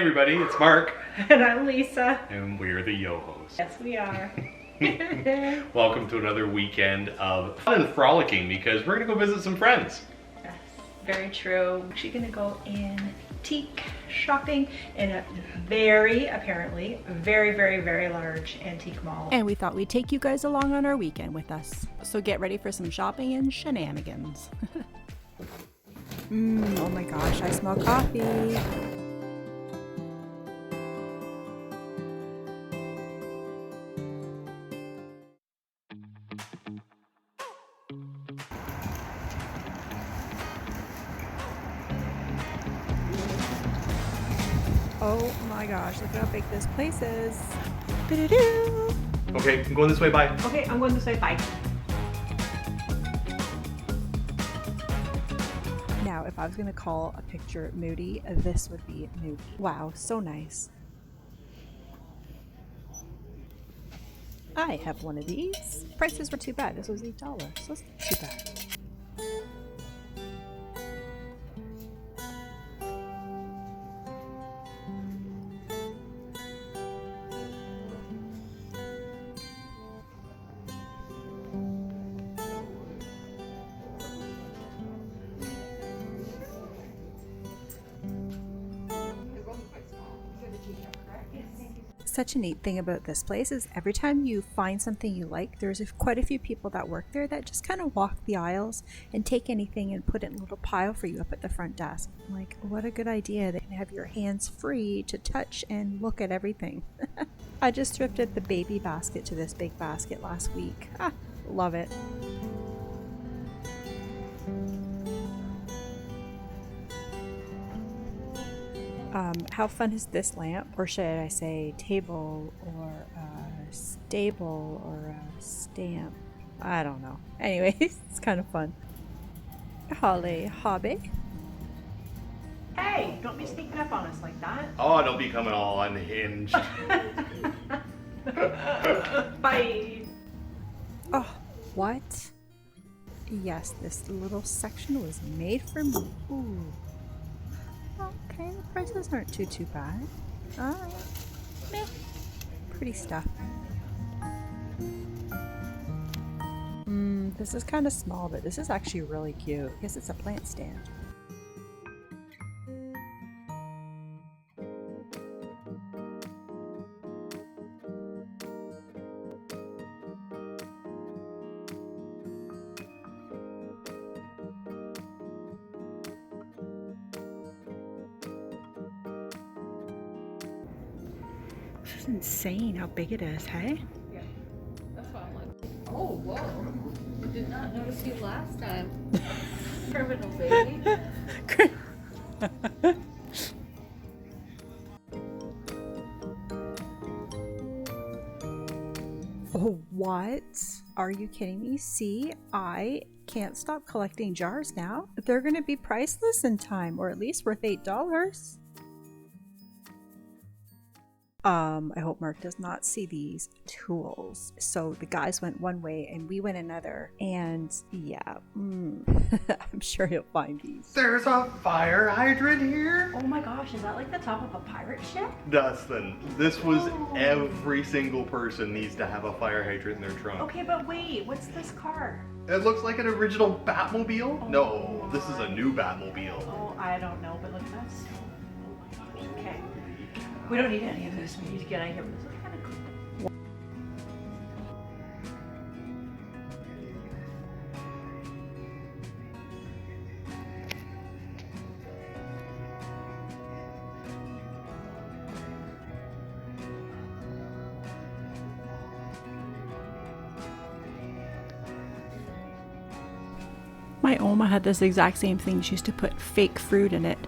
Everybody, it's Mark. And I'm Lisa. And we're the JOHOs. Yes, we are. Welcome to another weekend of fun and frolicking because we're going to go visit some friends. Yes, very true. We're actually going to go antique shopping in a apparently, very large antique mall. And we thought we'd take you guys along on our weekend with us. So get ready for some shopping and shenanigans. Oh my gosh, I smell coffee. Oh my gosh, look how big this place is. Doo-doo-doo. Okay, I'm going this way, bye. Okay, I'm going this way, bye. Now, if I was going to call a picture moody, this would be moody. Wow, so nice. I have one of these. Prices were too bad. This was $8, so it's not too bad. Such a neat thing about this place is every time you find something you like, there's quite a few people that work there that just kind of walk the aisles and take anything and put it in a little pile for you up at the front desk. I'm like, what a good idea. They can have your hands free to touch and look at everything. I just thrifted the baby basket to this big basket last week. Ah, love it. How fun is this lamp? Or should I say table or stable or a stamp? I don't know. Anyways, it's kind of fun. Holly hobby. Hey, don't be sneaking up on us like that. Oh, don't be coming all unhinged. Bye. Oh, what? Yes, this little section was made for me. Ooh. Okay, the prices aren't too bad. Alright. Meh. Pretty stuff. This is kind of small, but this is actually really cute. I guess it's a plant stand. This is insane how big it is, hey? Yeah, that's why I'm like, oh, whoa. Did not notice you last time. Criminal baby. Oh, what? Are you kidding me? See, I can't stop collecting jars now. They're gonna be priceless in time, or at least worth $8. I hope Mark does not see these tools. So the guys went one way and we went another. And yeah, I'm sure he'll find these. There's a fire hydrant here? Oh my gosh, is that like the top of a pirate ship? Dustin, this was every single person needs to have a fire hydrant in their trunk. Okay, but wait, what's this car? It looks like an original Batmobile. Oh No, my this is a new Batmobile. Oh, I don't know, but look at this. Oh my gosh, okay. We don't need any of this. We need to get out of here. This is kind of cool. My Oma had this exact same thing. She used to put fake fruit in it.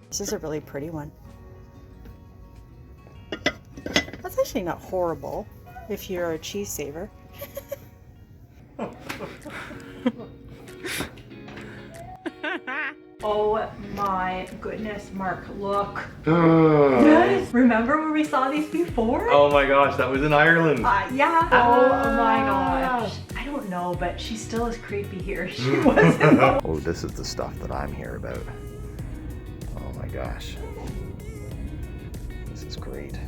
This is a really pretty one. That's actually not horrible if you're a cheese saver. Oh my goodness, Mark, look. Yes. Remember when we saw these before? Oh my gosh, that was in Ireland. Yeah. Oh my gosh. I don't know, but she still is creepy here. She wasn't. Oh, this is the stuff that I'm here about. Oh my gosh. This is great.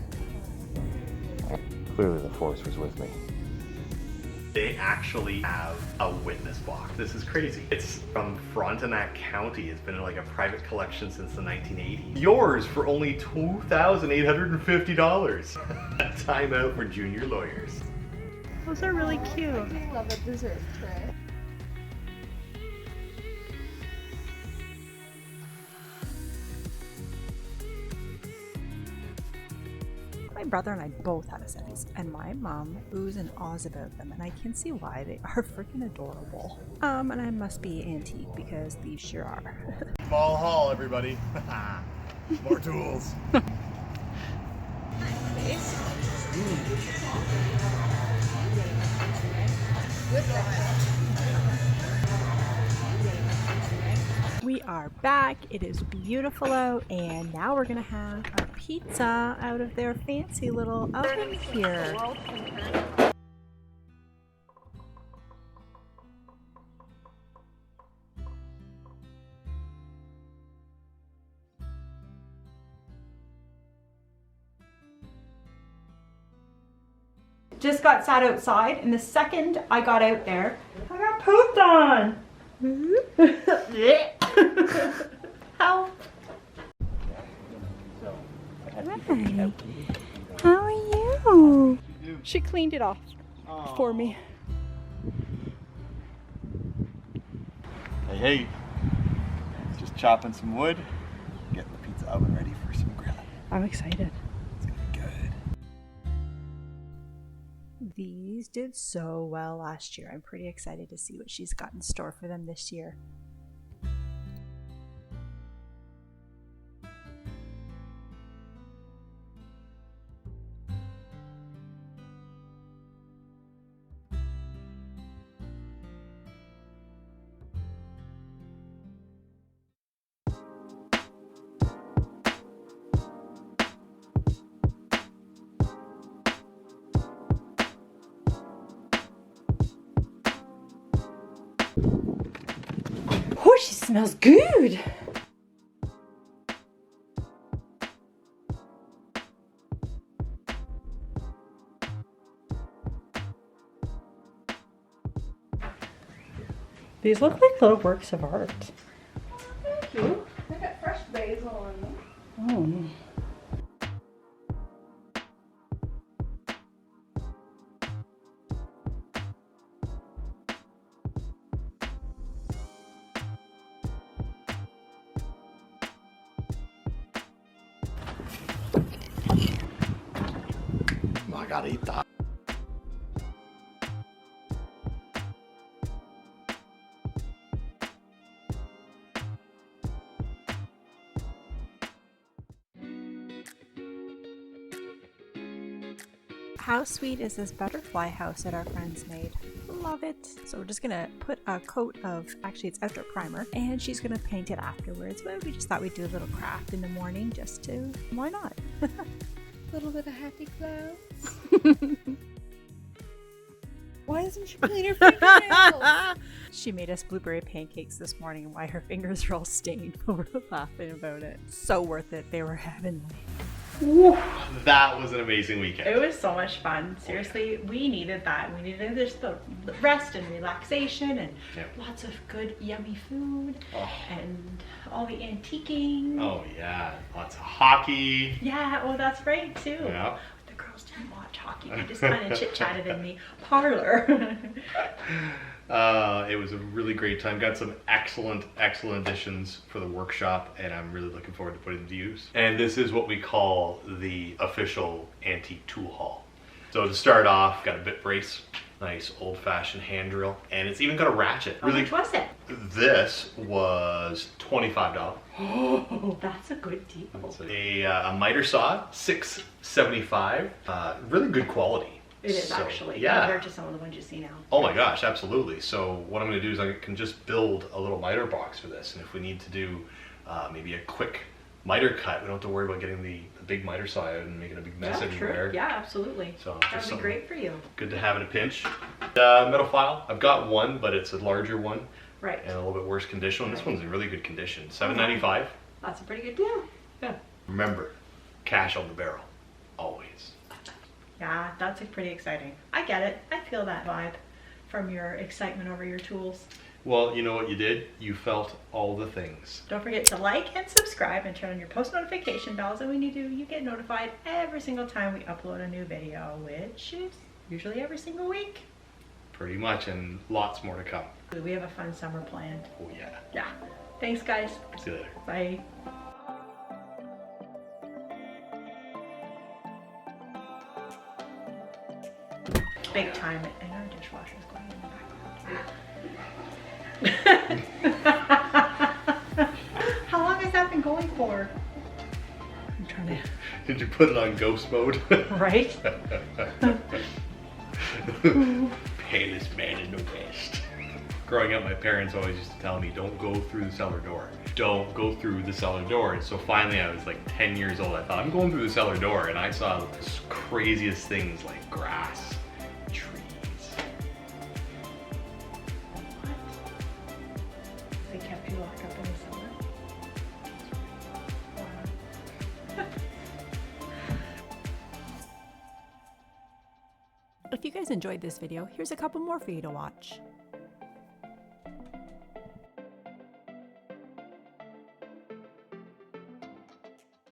Clearly the force was with me. They actually have a witness box. This is crazy. It's from Frontenac County. It's been in like a private collection since the 1980s. Yours for only $2,850. Time out for junior lawyers. Those are really cute. I do love a dessert tray. My brother and I both have a set of these, and my mom oohs and ahs about them, and I can see why. They are freaking adorable. And I must be antique because these sure are. Small haul, everybody. More tools. We are back. It is beautiful out, and now we're gonna have a pizza out of their fancy little oven here. Just got sat outside, and the second I got out there, I got pooped on. How? Hi. How are you? She cleaned it off for me. Hey, just chopping some wood, getting the pizza oven ready for some grilling. I'm excited. It's gonna be good. These did so well last year. I'm pretty excited to see what she's got in store for them this year. Oh, she smells good. These look like little works of art. Thank you. I got fresh basil on them. Oh. I gotta eat that. How sweet is this butterfly house that our friends made? Love it. So we're just gonna put a coat of, actually it's outdoor primer, and she's gonna paint it afterwards. But we just thought we'd do a little craft in the morning just to, why not? A little bit of happy clouds. Why doesn't she clean her fingernails? She made us blueberry pancakes this morning, and why her fingers are all stained. We're laughing about it. So worth it. They were heavenly. That was an amazing weekend. It was so much fun. Seriously, we needed that. We needed just the rest and relaxation and lots of good, yummy food and all the antiquing. Oh yeah, lots of hockey. Yeah, oh, that's right too. Yeah. The girls didn't watch hockey. They just kind of chit-chatted in the parlor. It was a really great time. Got some excellent additions for the workshop, and I'm really looking forward to putting them to use. And this is what we call the official antique tool haul. So to start off, got a bit brace, Nice old-fashioned hand drill, and it's even got a ratchet. How much was it? This was $25. Oh, that's a good deal. It's a miter saw, $6.75. Really good quality. It is actually, yeah. compared to some of the ones you see now. Oh my gosh, absolutely. So what I'm going to do is I can just build a little miter box for this, and if we need to do maybe a quick miter cut, we don't have to worry about getting the big miter saw out and making a big mess everywhere. Yeah, absolutely. So That would be great for you. Good to have in a pinch. Metal file, I've got one, but it's a larger one. Right. And a little bit worse condition. Right. This one's in really good condition. $7.95. That's a pretty good deal. Yeah. Remember, cash on the barrel, always. Yeah, that's pretty exciting. I get it. I feel that vibe from your excitement over your tools. Well, you know what you did? You felt all the things. Don't forget to like and subscribe and turn on your post notification bells. And when you do, you get notified every single time we upload a new video, which is usually every single week. Pretty much, and lots more to come. We have a fun summer planned. Oh yeah. Yeah. Thanks, guys. See you later. Bye. Big time, and our dishwasher is going in the background. How long has that been going for? I'm trying to. Did you put it on ghost mode? Right? Palest man in the West. Growing up, my parents always used to tell me, don't go through the cellar door. Don't go through the cellar door. And so finally I was like 10 years old. I thought, I'm going through the cellar door. And I saw the craziest things like grass, trees. What? They kept you locked up in the cellar? Wow. If you guys enjoyed this video, here's a couple more for you to watch.